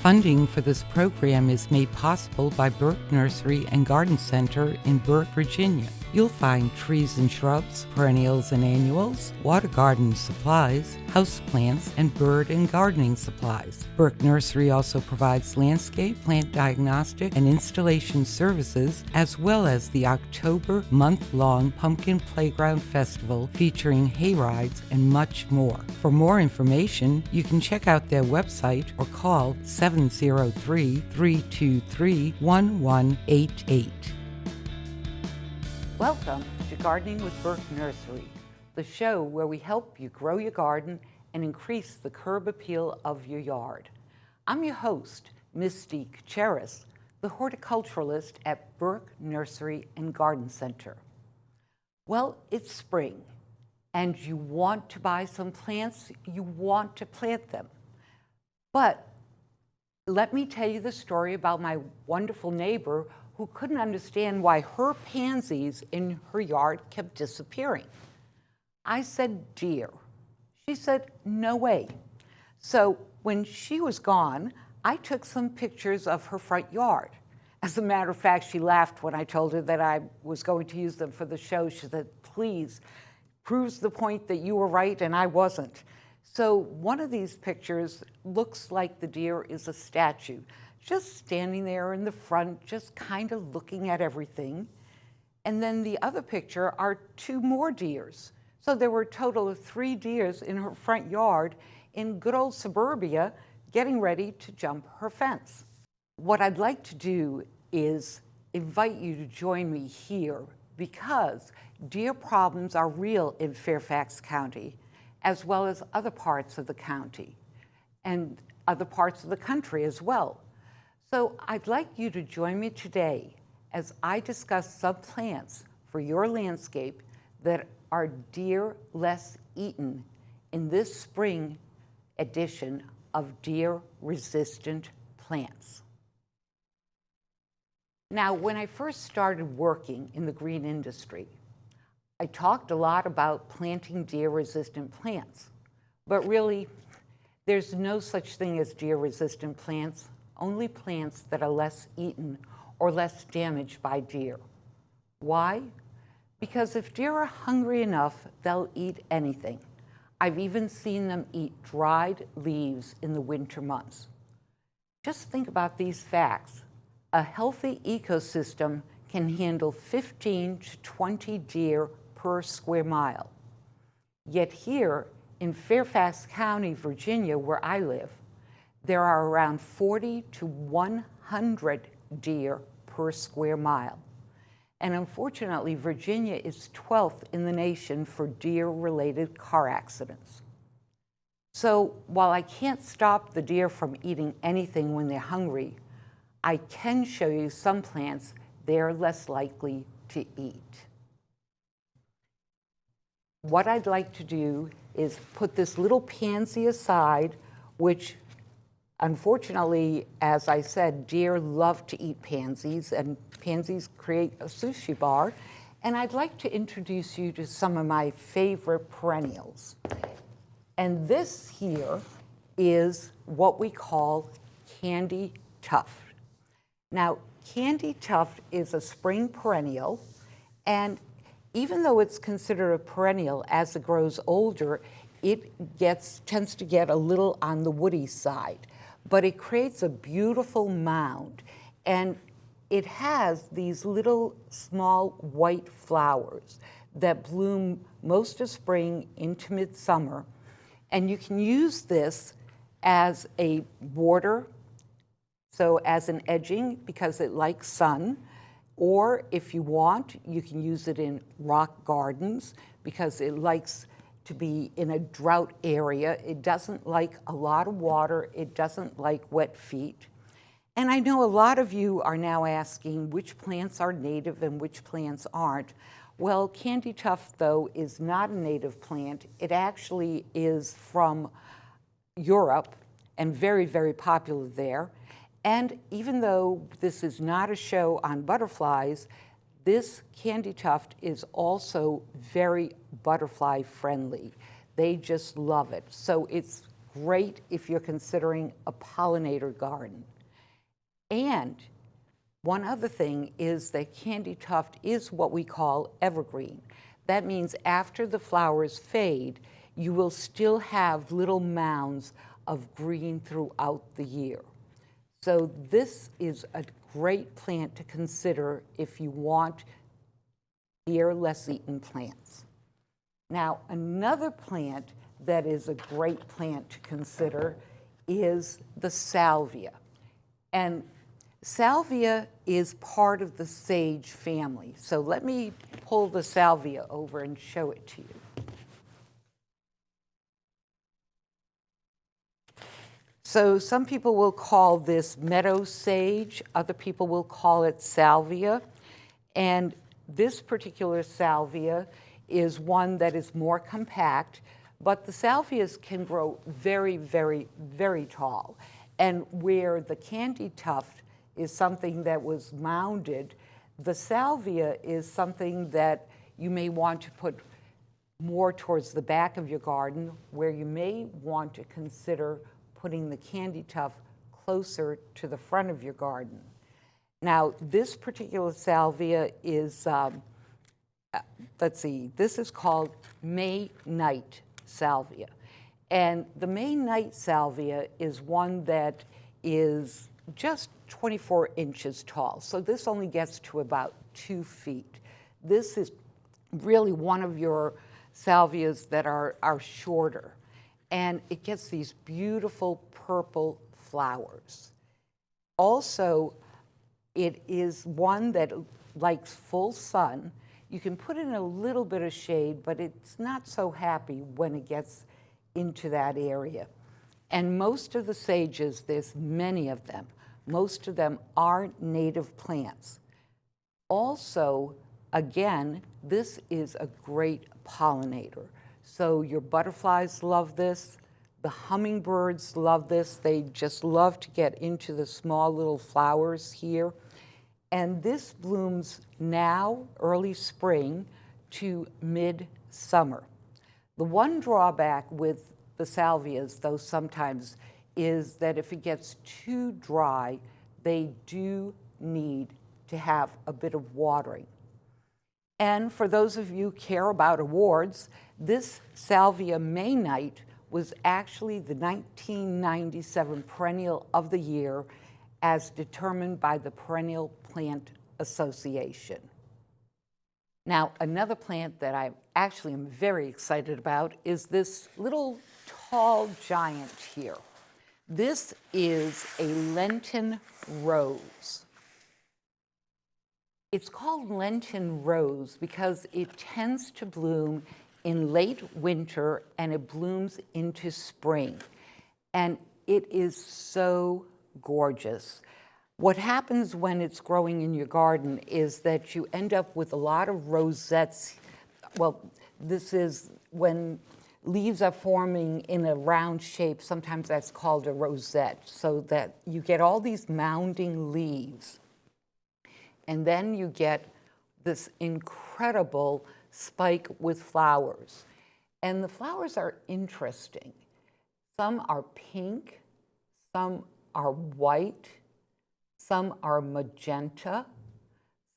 Funding for this program is made possible by Burke Nursery and Garden Center in Burke, Virginia. You'll find trees and shrubs, perennials and annuals, water garden supplies, houseplants, and bird and gardening supplies. Burke Nursery also provides landscape, plant diagnostic, and installation services, as well as the October month-long Pumpkin Playground Festival featuring hay rides and much more. For more information, you can check out their website or call 703-323-1188. Welcome to Gardening with Burke Nursery, the show where we help you grow your garden and increase the curb appeal of your yard. I'm your host, Misty Kuceris, the horticulturalist at Burke Nursery and Garden Center. Well, it's spring, and you want to buy some plants, you want to plant them. But let me tell you the story about my wonderful neighbor who couldn't understand why her pansies in her yard kept disappearing. I said, dear. She said, no way. So when she was gone, I took some pictures of her front yard. As a matter of fact, she laughed when I told her that I was going to use them for the show. She said, please, proves the point that you were right and I wasn't. So one of these pictures looks like the deer is a statue, just standing there in the front, just kind of looking at everything. And then the other picture are two more deers. So there were a total of 3 deers in her front yard in good old suburbia, getting ready to jump her fence. What I'd like to do is invite you to join me here because deer problems are real in Fairfax County, as well as other parts of the county and other parts of the country as well. So I'd like you to join me today as I discuss some plants for your landscape that are deer less eaten in this spring edition of deer-resistant plants. Now, when I first started working in the green industry, I talked a lot about planting deer-resistant plants, but really, there's no such thing as deer-resistant plants, only plants that are less eaten or less damaged by deer. Why? Because if deer are hungry enough, they'll eat anything. I've even seen them eat dried leaves in the winter months. Just think about these facts. A healthy ecosystem can handle 15 to 20 deer per square mile. Yet here in Fairfax County, Virginia, where I live, there are around 40 to 100 deer per square mile. And unfortunately, Virginia is 12th in the nation for deer-related car accidents. So while I can't stop the deer from eating anything when they're hungry, I can show you some plants they're less likely to eat. What I'd like to do is put this little pansy aside, which unfortunately, as I said, deer love to eat pansies, and pansies create a sushi bar. And I'd like to introduce you to some of my favorite perennials. And this here is what we call candy tuft. Now, candy tuft is a spring perennial, and even though it's considered a perennial, as it grows older, it tends to get a little on the woody side. But it creates a beautiful mound, and it has these little small white flowers that bloom most of spring into midsummer. And you can use this as a border, so as an edging because it likes sun, or if you want, you can use it in rock gardens because it likes to be in a drought area. It doesn't like a lot of water. It doesn't like wet feet. And I know a lot of you are now asking which plants are native and which plants aren't. Well, candy tuft, though, is not a native plant. It actually is from Europe and very, very popular there. And even though this is not a show on butterflies, this candy tuft is also very butterfly friendly. They just love it. So it's great if you're considering a pollinator garden. And one other thing is that candy tuft is what we call evergreen. That means after the flowers fade, you will still have little mounds of green throughout the year. So this is a great plant to consider if you want dear, less eaten plants. Now, another plant that is a great plant to consider is the salvia. And salvia is part of the sage family. So let me pull the salvia over and show it to you. So some people will call this meadow sage, other people will call it salvia. And this particular salvia is one that is more compact, but the salvias can grow very, very, very tall. And where the candy tuft is something that was mounded, the salvia is something that you may want to put more towards the back of your garden, where you may want to consider putting the candy tuft closer to the front of your garden. Now, this particular salvia is, let's see, this is called May Night salvia. And the May Night salvia is one that is just 24 inches tall. So this only gets to about 2 feet. This is really one of your salvias that are shorter. And it gets these beautiful purple flowers. Also, it is one that likes full sun. You can put in a little bit of shade, but it's not so happy when it gets into that area. And most of the sages, there's many of them, most of them are native plants. Also, again, this is a great pollinator. So your butterflies love this, the hummingbirds love this, they just love to get into the small little flowers here. And this blooms now, early spring, to mid-summer. The one drawback with the salvias, though, sometimes, is that if it gets too dry, they do need to have a bit of watering. And for those of you who care about awards, this Salvia May Night was actually the 1997 Perennial of the Year as determined by the Perennial Plant Association. Now, another plant that I actually am very excited about is this little tall giant here. This is a Lenten Rose. It's called Lenten Rose because it tends to bloom in late winter and it blooms into spring. And it is so gorgeous. What happens when it's growing in your garden is that you end up with a lot of rosettes. Well, this is when leaves are forming in a round shape. Sometimes that's called a rosette, so that you get all these mounding leaves. And then you get this incredible spike with flowers. And the flowers are interesting. Some are pink, some are white, some are magenta,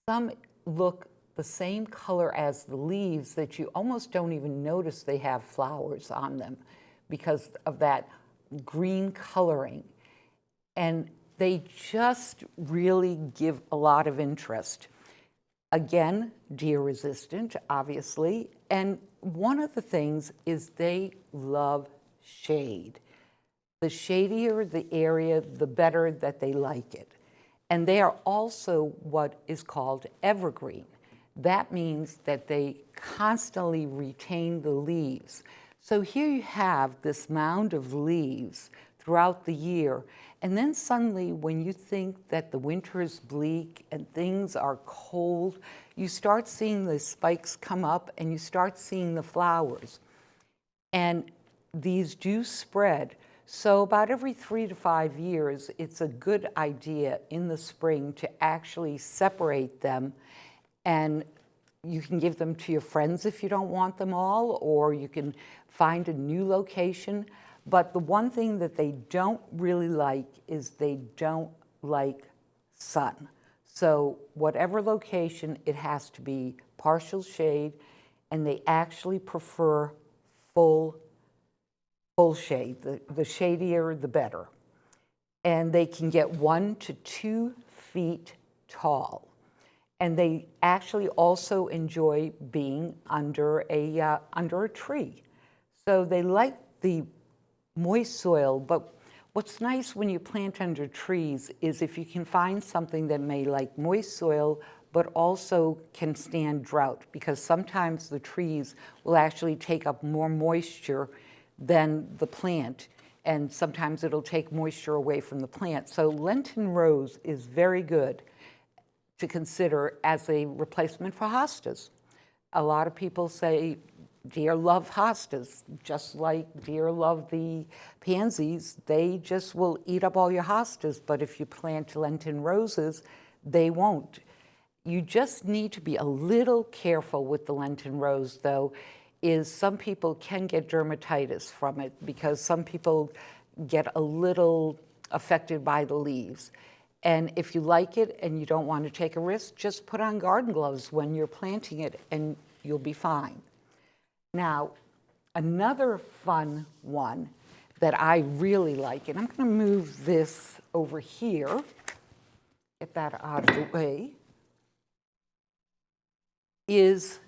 some look the same color as the leaves that you almost don't even notice they have flowers on them because of that green coloring. And they just really give a lot of interest. Again, deer resistant, obviously. And one of the things is they love shade. The shadier the area, the better that they like it. And they are also what is called evergreen. That means that they constantly retain the leaves. So here you have this mound of leaves throughout the year. And then suddenly, when you think that the winter is bleak and things are cold, you start seeing the spikes come up and you start seeing the flowers. And these do spread. So about every 3 to 5 years, it's a good idea in the spring to actually separate them. And you can give them to your friends if you don't want them all, or you can find a new location. But the one thing that they don't really like is they don't like sun. So whatever location, it has to be partial shade, and they actually prefer full shade. The shadier, the better. And they can get 1 to 2 feet tall. And they actually also enjoy being under a tree. So they like the moist soil, but what's nice when you plant under trees is if you can find something that may like moist soil, but also can stand drought, because sometimes the trees will actually take up more moisture than the plant, and sometimes it'll take moisture away from the plant. So Lenten Rose is very good to consider as a replacement for hostas. A lot of people say deer love hostas, just like deer love the pansies. They just will eat up all your hostas, but if you plant Lenten roses, they won't. You just need to be a little careful with the Lenten rose, though, is some people can get dermatitis from it because some people get a little affected by the leaves. And if you like it and you don't want to take a risk, just put on garden gloves when you're planting it and you'll be fine. Now, another fun one that I really like, and I'm going to move this over here, get that out of the way, is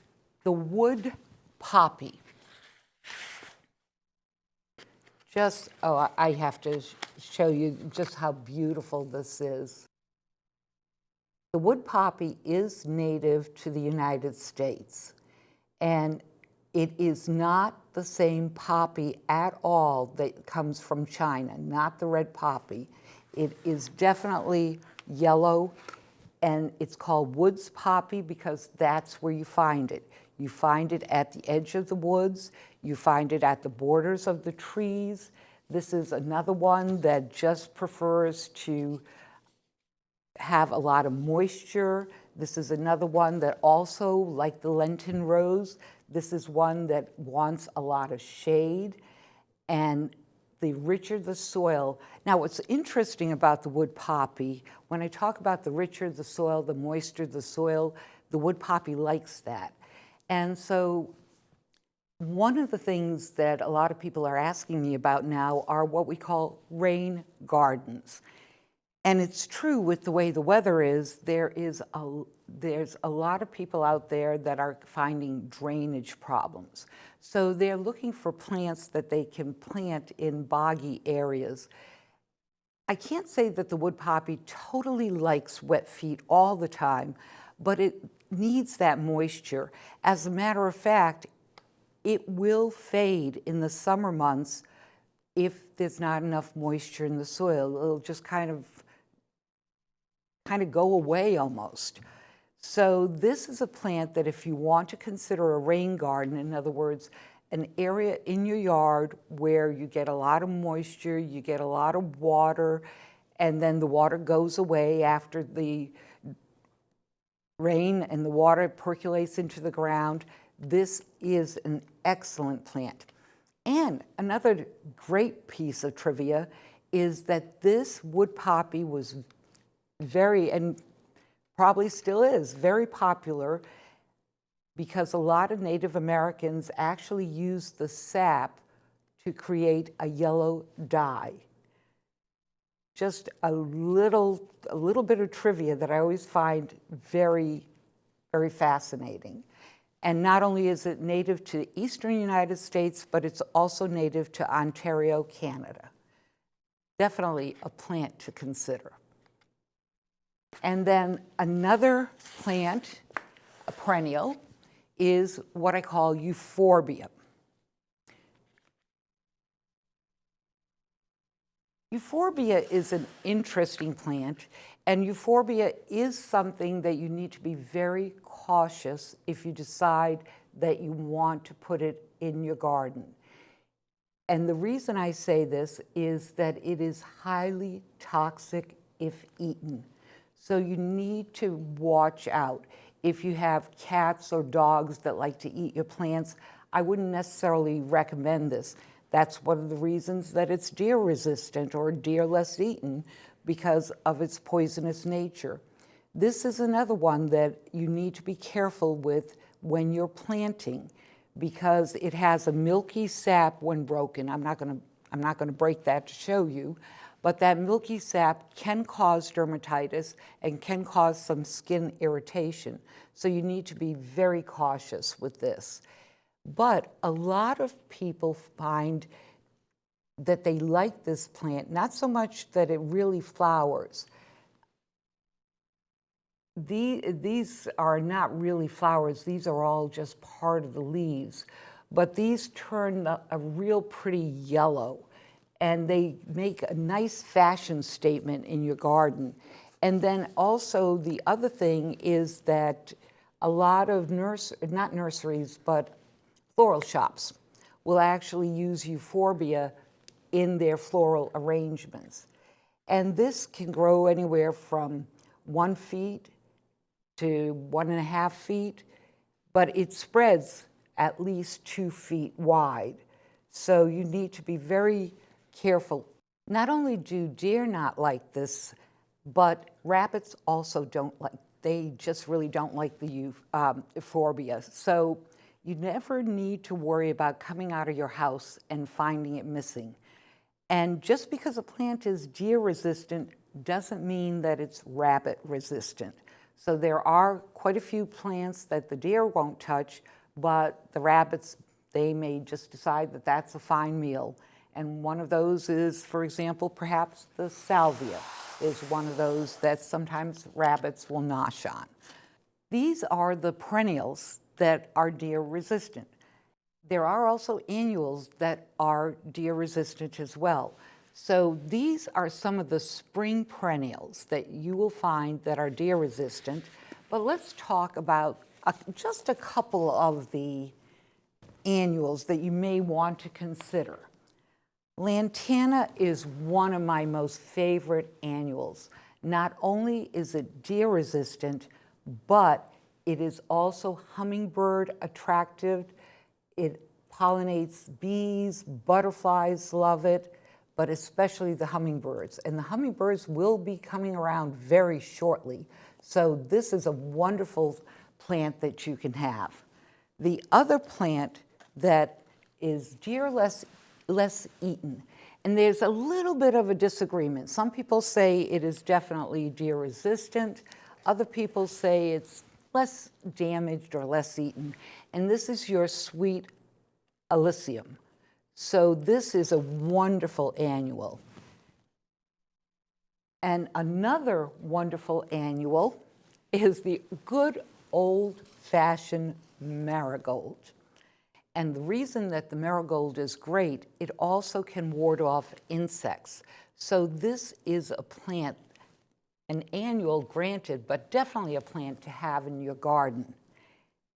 the wood poppy. I have to show you just how beautiful this is. The wood poppy is native to the United States, and it is not the same poppy at all that comes from China, not the red poppy. It is definitely yellow, and it's called woods poppy because that's where you find it. You find it at the edge of the woods. You find it at the borders of the trees. This is another one that just prefers to have a lot of moisture. This is another one that also, like the Lenten Rose, this is one that wants a lot of shade, and the richer the soil. Now, what's interesting about the wood poppy, when I talk about the richer the soil, the moister the soil, the wood poppy likes that. And so one of the things that a lot of people are asking me about now are what we call rain gardens. And it's true with the way the weather is, there's a lot of people out there that are finding drainage problems. So they're looking for plants that they can plant in boggy areas. I can't say that the wood poppy totally likes wet feet all the time, but it needs that moisture. As a matter of fact, it will fade in the summer months if there's not enough moisture in the soil. It'll just kind of go away almost. So this is a plant that if you want to consider a rain garden, in other words, an area in your yard where you get a lot of moisture, you get a lot of water, and then the water goes away after the rain and the water percolates into the ground, this is an excellent plant. And another great piece of trivia is that this wood poppy was very, and probably still is, very popular because a lot of Native Americans actually use the sap to create a yellow dye. Just a little bit of trivia that I always find very, very fascinating. And not only is it native to the eastern United States, but it's also native to Ontario, Canada. Definitely a plant to consider. And then another plant, a perennial, is what I call Euphorbia. Euphorbia is an interesting plant, and Euphorbia is something that you need to be very cautious if you decide that you want to put it in your garden. And the reason I say this is that it is highly toxic if eaten. So you need to watch out. If you have cats or dogs that like to eat your plants, I wouldn't necessarily recommend this. That's one of the reasons that it's deer resistant or deer less eaten, because of its poisonous nature. This is another one that you need to be careful with when you're planting, because it has a milky sap when broken. I'm not going to break that to show you, but that milky sap can cause dermatitis and can cause some skin irritation. So you need to be very cautious with this. But a lot of people find that they like this plant, not so much that it really flowers. These are not really flowers, these are all just part of the leaves, but these turn a real pretty yellow, and they make a nice fashion statement in your garden. And then also the other thing is that a lot of not nurseries, but floral shops will actually use Euphorbia in their floral arrangements. And this can grow anywhere from 1 feet to 1.5 feet, but it spreads at least 2 feet wide. So you need to be very careful. Not only do deer not like this, but rabbits also don't like, they just really don't like the Euphorbia. So you never need to worry about coming out of your house and finding it missing. And just because a plant is deer resistant doesn't mean that it's rabbit resistant. So there are quite a few plants that the deer won't touch, but the rabbits, they may just decide that that's a fine meal. And one of those is, for example, perhaps the Salvia is one of those that sometimes rabbits will nosh on. These are the perennials that are deer resistant. There are also annuals that are deer resistant as well. So these are some of the spring perennials that you will find that are deer resistant. But let's talk about just a couple of the annuals that you may want to consider. Lantana is one of my most favorite annuals. Not only is it deer resistant, but it is also hummingbird attractive. It pollinates bees, butterflies love it, but especially the hummingbirds. And the hummingbirds will be coming around very shortly. So this is a wonderful plant that you can have. The other plant that is deer less eaten, and there's a little bit of a disagreement. Some people say it is definitely deer resistant. Other people say it's less damaged or less eaten. And this is your sweet Alyssum. So this is a wonderful annual. And another wonderful annual is the good old-fashioned Marigold. And the reason that the Marigold is great, it also can ward off insects. So this is a plant, an annual granted, but definitely a plant to have in your garden.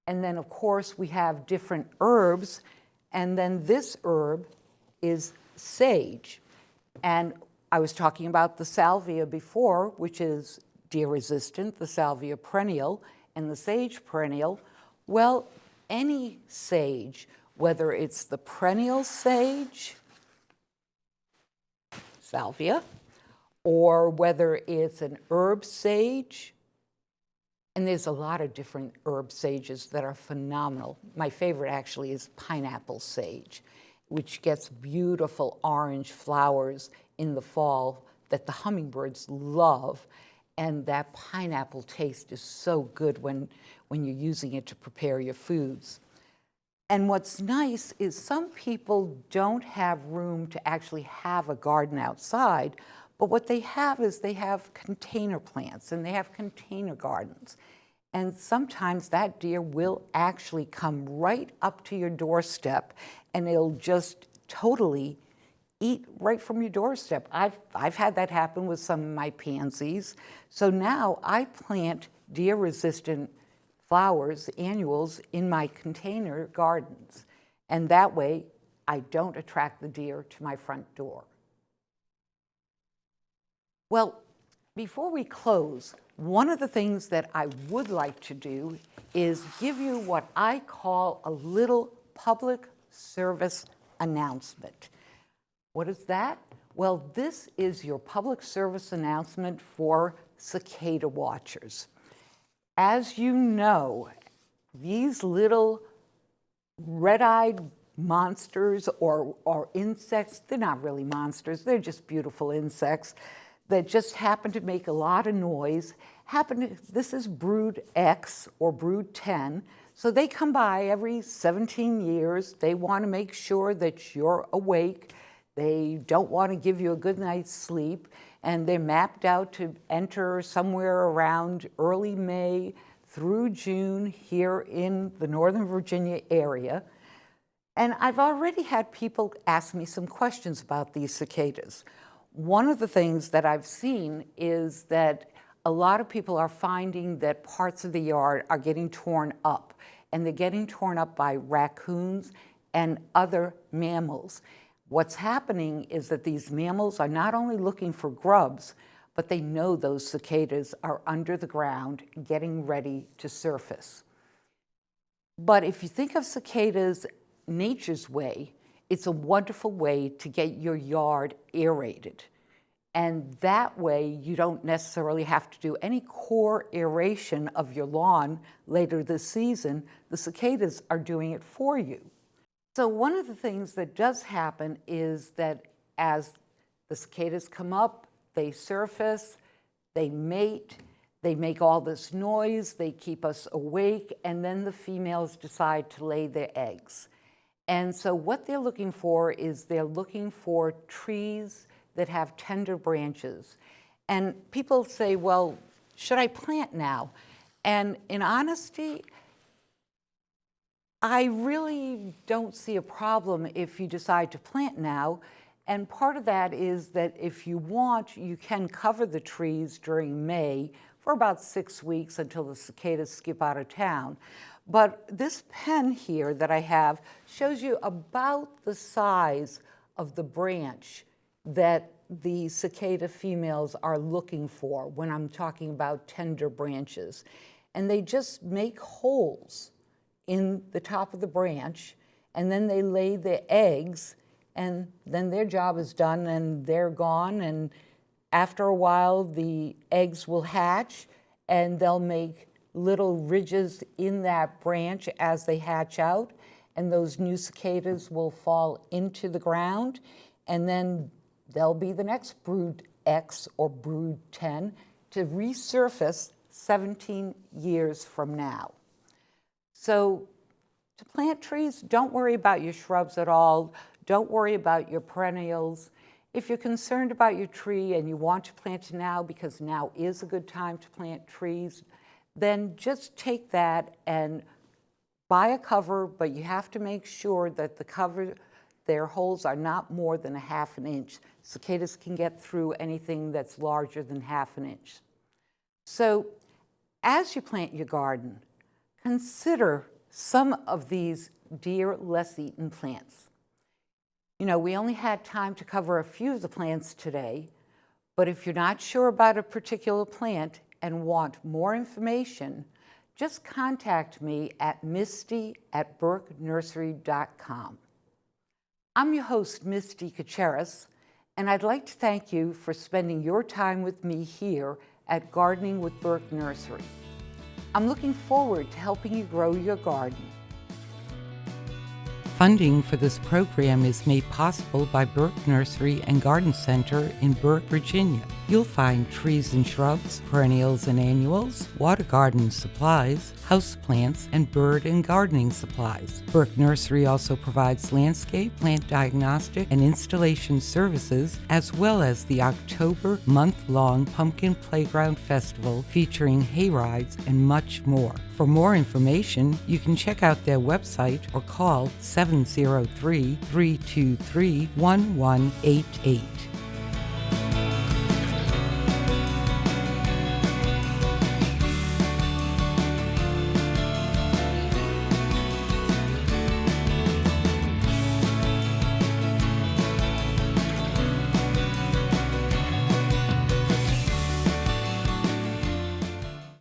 And then of course we have different herbs, and then this herb is sage. And I was talking about the Salvia before, which is deer resistant, the Salvia perennial, and the sage perennial. Well, any sage, whether it's the perennial sage, Salvia, or whether it's an herb sage, and there's a lot of different herb sages that are phenomenal. My favorite actually is pineapple sage, which gets beautiful orange flowers in the fall that the hummingbirds love. And that pineapple taste is so good when you're using it to prepare your foods. And what's nice is some people don't have room to actually have a garden outside, but what they have is they have container plants and they have container gardens. And sometimes that deer will actually come right up to your doorstep and it'll just totally eat right from your doorstep. I've had that happen with some of my pansies. So now I plant deer-resistant flowers, annuals, in my container gardens. And that way, I don't attract the deer to my front door. Well, before we close, one of the things that I would like to do is give you what I call a little public service announcement. What is that? Well, this is your public service announcement for cicada watchers. As you know, these little red-eyed monsters or insects, they're not really monsters, they're just beautiful insects that just happen to make a lot of noise. This is brood X or brood 10, so they come by every 17 years. They want to make sure that you're awake. They don't want to give you a good night's sleep, and they're mapped out to enter somewhere around early May through June here in the Northern Virginia area. And I've already had people ask me some questions about these cicadas. One of the things that I've seen is that a lot of people are finding that parts of the yard are getting torn up, and they're getting torn up by raccoons and other mammals. What's happening is that these mammals are not only looking for grubs, but they know those cicadas are under the ground getting ready to surface. But if you think of cicadas nature's way, it's a wonderful way to get your yard aerated. And that way you don't necessarily have to do any core aeration of your lawn later this season. The cicadas are doing it for you. So one of the things that does happen is that as the cicadas come up, they surface, they mate, they make all this noise, they keep us awake, and then the females decide to lay their eggs. And so what they're looking for is they're looking for trees that have tender branches. And people say, well, should I plant now? And in honesty, I really don't see a problem if you decide to plant now. And part of that is that if you want, you can cover the trees during May for about 6 weeks until the cicadas skip out of town. But this pen here that I have shows you about the size of the branch that the cicada females are looking for when I'm talking about tender branches. And they just make holes in the top of the branch, and then they lay their eggs, and then their job is done and they're gone. And after a while, the eggs will hatch and they'll make little ridges in that branch as they hatch out, and those new cicadas will fall into the ground, and then there'll be the next brood X or brood 10 to resurface 17 years from now. So to plant trees, don't worry about your shrubs at all. Don't worry about your perennials. If you're concerned about your tree and you want to plant it now because now is a good time to plant trees, then just take that and buy a cover, but you have to make sure that the cover, their holes are not more than 1/2 inch. Cicadas can get through anything that's larger than 1/2 inch. So as you plant your garden, consider some of these dear, less eaten plants. You know, we only had time to cover a few of the plants today, but if you're not sure about a particular plant and want more information, just contact me at misty@burkenursery.com. I'm your host, Misty Kuceris, and I'd like to thank you for spending your time with me here at Gardening with Burke Nursery. I'm looking forward to helping you grow your garden. Funding for this program is made possible by Burke Nursery and Garden Center in Burke, Virginia. You'll find trees and shrubs, perennials and annuals, water garden supplies, houseplants, and bird and gardening supplies. Burke Nursery also provides landscape, plant diagnostic, and installation services, as well as the October month-long Pumpkin Playground Festival featuring hay rides and much more. For more information, you can check out their website or call 703-323-1188.